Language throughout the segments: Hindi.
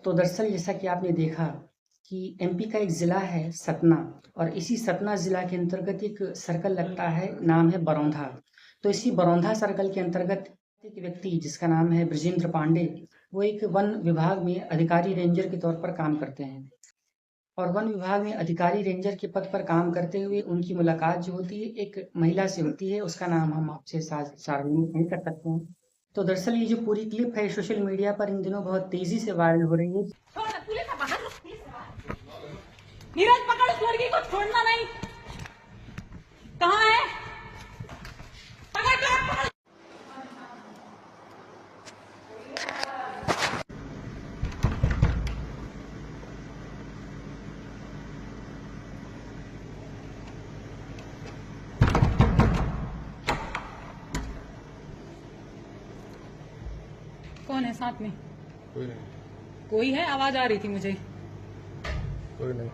तो दरअसल जैसा कि आपने देखा कि एमपी का एक ज़िला है सतना और इसी सतना ज़िला के अंतर्गत एक सर्कल लगता है, नाम है बरौंधा। तो इसी बरौंधा सर्कल के अंतर्गत एक व्यक्ति जिसका नाम है बृजेंद्र पांडे, वो एक वन विभाग में अधिकारी रेंजर के तौर पर काम करते हैं। और वन विभाग में अधिकारी रेंजर के पद पर काम करते हुए उनकी मुलाकात जो होती है एक महिला से होती है, उसका नाम हम आपसे सार्वजनिक नहीं कर सकते हैं। तो दरअसल ये जो पूरी क्लिप है सोशल मीडिया पर इन दिनों बहुत तेजी से वायरल हो रही है। नीरज पकड़ उस लड़की को, छोड़ना नहीं। कहाँ है? पकड़ पकड़। कौन है साथ में? कोई नहीं। कोई है? आवाज आ रही थी मुझे। कोई नहीं।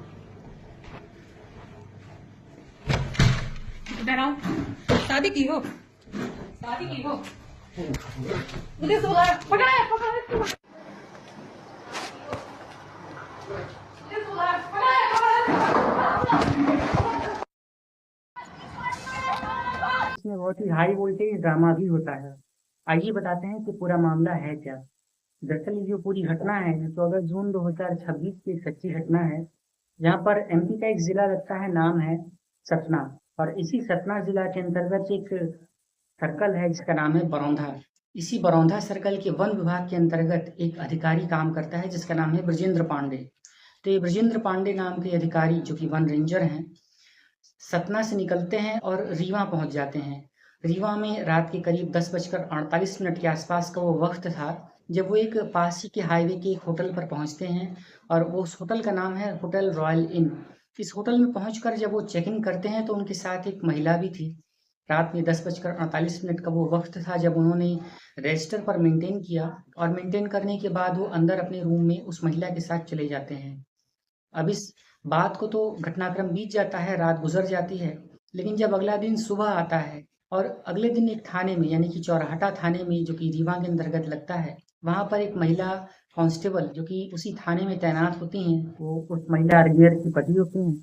इधर आओ। शादी की हो? शादी की हो? मुझे सुना। पकड़ा है, पकड़ा है, पकड़ा है। इसमें बहुत ही हाई वोल्टेज ड्रामा भी होता है। आइए बताते हैं कि पूरा मामला है क्या। दरअसल ये जो पूरी घटना है 14 जून 2026 की एक सच्ची घटना है। यहाँ पर एमपी का एक जिला लगता है, नाम है सतना। और इसी सतना जिला के अंतर्गत एक सर्कल है जिसका नाम है बरौंधा। इसी बरौंधा सर्कल के वन विभाग के अंतर्गत एक अधिकारी काम करता है जिसका नाम है बृजेंद्र पांडे। तो ये बृजेंद्र पांडे नाम के अधिकारी जो कि वन रेंजर हैं, सतना से निकलते हैं और रीवा पहुंच जाते हैं। रीवा में रात के करीब 10:48 के आसपास का वो वक्त था जब वो एक पास ही के हाईवे के एक होटल पर पहुंचते हैं और वो उस होटल का नाम है होटल रॉयल इन। इस होटल में पहुंचकर जब वो चेक इन करते हैं तो उनके साथ एक महिला भी थी। रात में 10:48 का वो वक्त था जब उन्होंने रजिस्टर पर मेंटेन किया और मेंटेन करने के बाद वो अंदर अपने रूम में उस महिला के साथ चले जाते हैं। अब इस बात को तो घटनाक्रम बीत जाता है, रात गुजर जाती है, लेकिन जब अगला दिन सुबह आता है और अगले दिन एक थाने में यानी कि चौराहटा थाने में जो कि रीवा के अंतर्गत लगता है, वहाँ पर एक महिला कांस्टेबल जो कि उसी थाने में तैनात होती हैं, वो उस महिला रेंजर की पति होती हैं।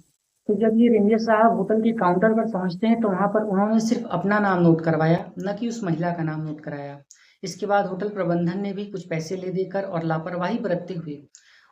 तो जब ये रेंजर साहब होटल के काउंटर पर पहुँचते हैं तो वहाँ पर उन्होंने सिर्फ अपना नाम नोट करवाया, न कि उस महिला का नाम नोट कराया। इसके बाद होटल प्रबंधन ने भी कुछ पैसे ले देकर और लापरवाही बरतते हुए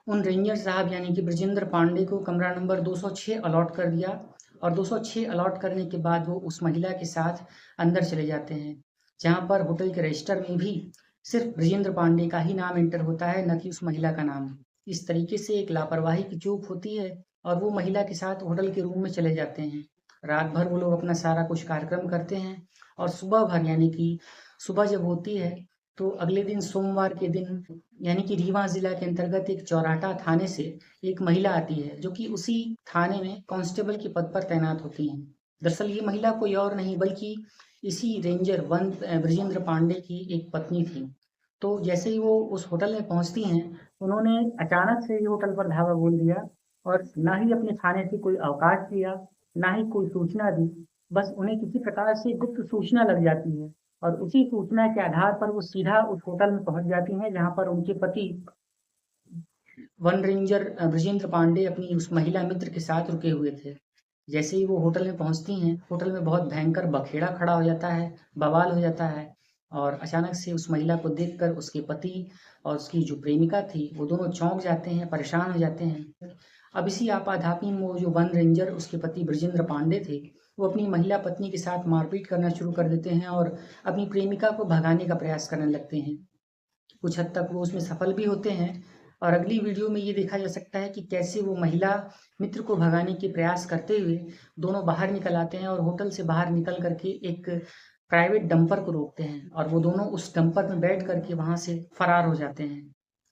उन रेंजर साहब यानी कि बृजेंद्र पांडे को कमरा नंबर 206 अलॉट कर दिया और 206 अलॉट करने के बाद वो उस महिला के साथ अंदर चले जाते हैं, जहाँ पर होटल के रजिस्टर में भी सिर्फ बृजेंद्र पांडे का ही नाम एंटर होता है, न कि उस महिला का नाम। इस तरीके से एक लापरवाही की चूक होती है और वो महिला के साथ होटल के रूम में चले जाते हैं। रात भर वो लोग अपना सारा कुछ कार्यक्रम करते हैं और सुबह भर यानी कि सुबह जब होती है तो अगले दिन सोमवार के दिन यानी कि रीवा जिला के अंतर्गत एक चौराटा थाने से एक महिला आती है जो कि उसी थाने में कांस्टेबल के पद पर तैनात होती हैं। दरअसल ये महिला कोई और नहीं बल्कि इसी रेंजर वन बृजेंद्र पांडे की एक पत्नी थी। तो जैसे ही वो उस होटल में पहुंचती हैं, उन्होंने अचानक से ही होटल पर धावा बोल दिया और ना ही अपने थाने से कोई अवकाश लिया, ना ही कोई सूचना दी। बस उन्हें किसी प्रकार से गुप्त सूचना लग जाती है और उसी सूचना के आधार पर वो सीधा उस होटल में पहुंच जाती हैं जहां पर उनके पति वन रेंजर बृजेंद्र पांडे अपनी उस महिला मित्र के साथ रुके हुए थे। जैसे ही वो होटल में पहुंचती हैं, होटल में बहुत भयंकर बखेड़ा खड़ा हो जाता है, बवाल हो जाता है और अचानक से उस महिला को देखकर उसके पति और उसकी जो प्रेमिका थी, वो दोनों चौंक जाते हैं, परेशान हो जाते हैं। अब इसी आपाधापी में वो जो वन रेंजर उसके पति बृजेंद्र पांडे थे, वो अपनी महिला पत्नी के साथ मारपीट करना शुरू कर देते हैं और अपनी प्रेमिका को भगाने का प्रयास करने लगते हैं। कुछ हद तक वो उसमें सफल भी होते हैं और अगली वीडियो में ये देखा जा सकता है कि कैसे वो महिला मित्र को भगाने के प्रयास करते हुए दोनों बाहर निकल आते हैं और होटल से बाहर निकल करके एक प्राइवेट डंपर को रोकते हैं और वो दोनों उस डंपर में बैठ करके वहां से फरार हो जाते हैं।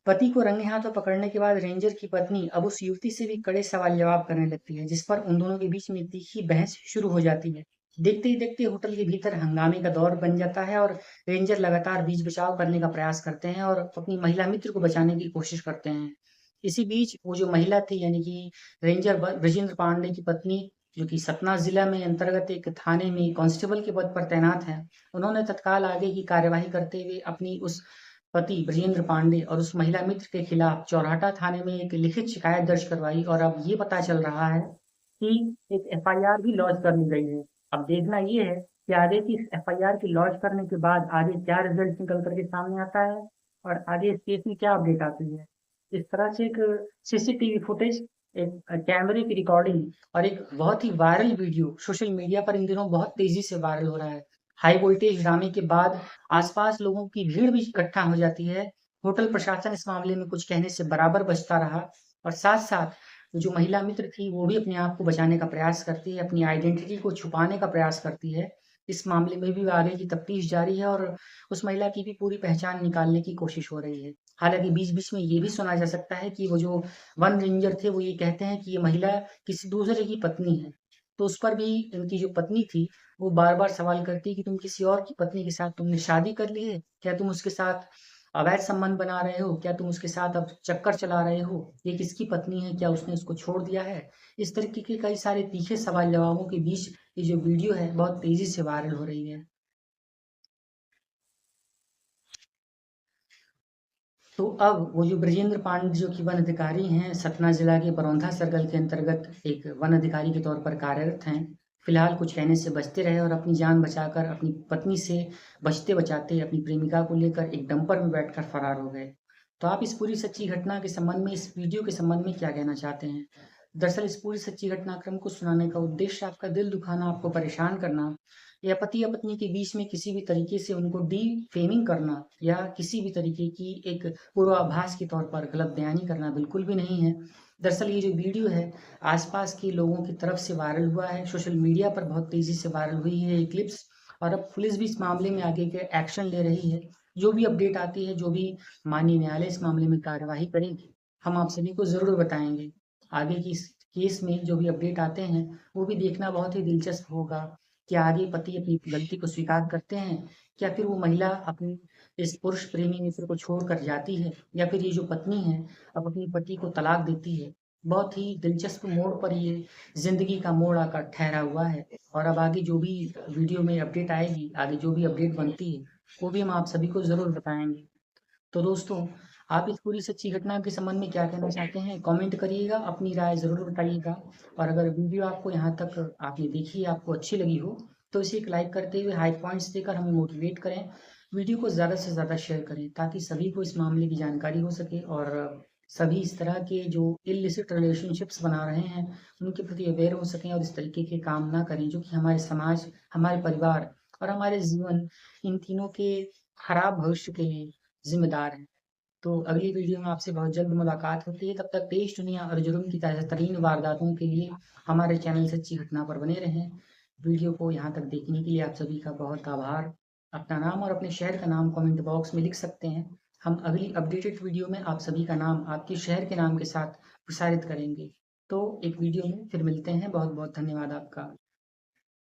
पति को रंगे हाथों पकड़ने के बाद रेंजर की पत्नी अब उस युवती से भी कड़े सवाल जवाब करने लगती है, जिस पर उन दोनों के बीच में तीखी बहस शुरू हो जाती है। देखते ही देखते होटल के भीतर हंगामे का दौर बन जाता है और रेंजर लगातार बीच बचाव करने का प्रयास करते हैं और अपनी महिला मित्र को बचाने की कोशिश करते हैं। इसी बीच वो जो महिला थी यानी कि रेंजर बृजेंद्र पांडे की पत्नी, जो कि सतना जिला में अंतर्गत एक थाने में कांस्टेबल के पद पर तैनात है, उन्होंने तत्काल आगे की कार्यवाही करते हुए अपनी उस पति ब्रजेंद्र पांडे और उस महिला मित्र के खिलाफ चौराहा थाने में एक लिखित शिकायत दर्ज करवाई और अब ये पता चल रहा है कि एक एफआईआर भी लॉन्च कर ली गई है। अब देखना ये है कि आगे की इस एफआईआर की लॉन्च करने के बाद आगे क्या रिजल्ट निकल करके सामने आता है और आगे इस केस में क्या अपडेट आती है। इस तरह से एक सीसीटीवी फुटेज, एक कैमरे की रिकॉर्डिंग और एक बहुत ही वायरल वीडियो सोशल मीडिया पर इन दिनों बहुत तेजी से वायरल हो रहा है। हाई वोल्टेज ड्रामे के बाद आसपास लोगों की भीड़ भी इकट्ठा हो जाती है। होटल प्रशासन इस मामले में कुछ कहने से बराबर बचता रहा और साथ-साथ जो महिला मित्र थी वो भी अपने आप को बचाने का प्रयास करती है, अपनी आइडेंटिटी को छुपाने का प्रयास करती है। इस मामले में भी आगे की तफ्तीश जारी है और उस महिला की भी पूरी पहचान निकालने की कोशिश हो रही है। हालाँकि बीच-बीच में ये भी सुना जा सकता है कि वो जो वन रेंजर थे वो ये कहते हैं कि ये महिला किसी दूसरे की पत्नी है। तो उस पर भी इनकी जो पत्नी थी वो बार-बार सवाल करती है कि तुम किसी और की पत्नी के साथ तुमने शादी कर ली है? क्या तुम उसके साथ अवैध संबंध बना रहे हो? क्या तुम उसके साथ अब चक्कर चला रहे हो? ये किसकी पत्नी है? क्या उसने उसको छोड़ दिया है? इस तरीके के कई सारे तीखे सवाल-जवाबों के बीच ये जो वीडियो है बहुत तेज़ी से वायरल हो रही है। तो अब वो जो ब्रजेंद्र पांडे जो कि वन अधिकारी हैं, सतना जिला के बरौंधा सर्कल के अंतर्गत एक वन अधिकारी के तौर पर कार्यरत हैं। फिलहाल कुछ कहने से बचते रहे और अपनी जान बचाकर अपनी पत्नी से बचते-बचाते अपनी प्रेमिका को लेकर एक डंपर में बैठकर फरार हो गए। तो आप इस पूरी सच्ची घटना के संबंध में, इस वीडियो के संबंध में क्या कहना चाहते हैं? दरअसल इस पूरी सच्ची घटनाक्रम को सुनाने का उद्देश्य आपका दिल दुखाना, आपको परेशान करना या पति या पत्नी के बीच में किसी भी तरीके से उनको डिफेमिंग करना या किसी भी तरीके की एक पूर्वाभास के तौर पर गलत बयानी करना बिल्कुल भी नहीं है। दरअसल ये जो वीडियो है आसपास के लोगों की तरफ से वायरल हुआ है, सोशल मीडिया पर बहुत तेज़ी से वायरल हुई है ये क्लिप्स और अब पुलिस भी इस मामले में आगे के एक्शन ले रही है। जो भी अपडेट आती है, जो भी माननीय न्यायालय इस मामले में कार्यवाही करेगी, हम आप सभी को ज़रूर बताएँगे। आगे की इस केस में जो भी अपडेट आते हैं, वो भी देखना बहुत ही दिलचस्प होगा। क्या आगे पति अपनी गलती को स्वीकार करते हैं? क्या फिर वो महिला अपनी इस पुरुष प्रेमी मित्र को छोड़कर जाती है? या फिर ये जो पत्नी है, अब अपने पति को तलाक देती है? बहुत ही दिलचस्प मोड़ पर ये ज़िंदगी का मोड़ आकर ठहरा हुआ है और अब आगे जो भी वीडियो में अपडेट आएगी, आगे जो भी अपडेट बनती है, वो भी हम आप सभी को ज़रूर बताएँगे। तो दोस्तों, आप इस पूरी सच्ची घटना के संबंध में क्या कहना चाहते हैं? कमेंट करिएगा, अपनी राय ज़रूर बताइएगा और अगर वीडियो आपको यहाँ तक आपने देखी, आपको अच्छी लगी हो, तो इसे एक लाइक करते हुए हाई पॉइंट्स देकर हमें मोटिवेट करें। वीडियो को ज़्यादा से ज़्यादा शेयर करें ताकि सभी को इस मामले की जानकारी हो सके और सभी इस तरह के जो इल्लिसिट रिलेशनशिप्स बना रहे हैं, उनके प्रति अवेयर हो सकें और इस तरीके के काम ना करें, जो कि हमारे समाज, हमारे परिवार और हमारे जीवन, इन तीनों के खराब भविष्य के लिए ज़िम्मेदार हैं। तो अगली वीडियो में आपसे बहुत जल्द मुलाकात होती है। तब तक देश, दुनिया और जुर्म की ताज़ा तरीन वारदातों के लिए हमारे चैनल सच्ची घटना पर बने रहें। वीडियो को यहाँ तक देखने के लिए आप सभी का बहुत आभार। अपना नाम और अपने शहर का नाम कमेंट बॉक्स में लिख सकते हैं। हम अगली अपडेटेड वीडियो में आप सभी का नाम आपके शहर के नाम के साथ प्रसारित करेंगे। तो एक वीडियो में फिर मिलते हैं। बहुत-बहुत धन्यवाद आपका।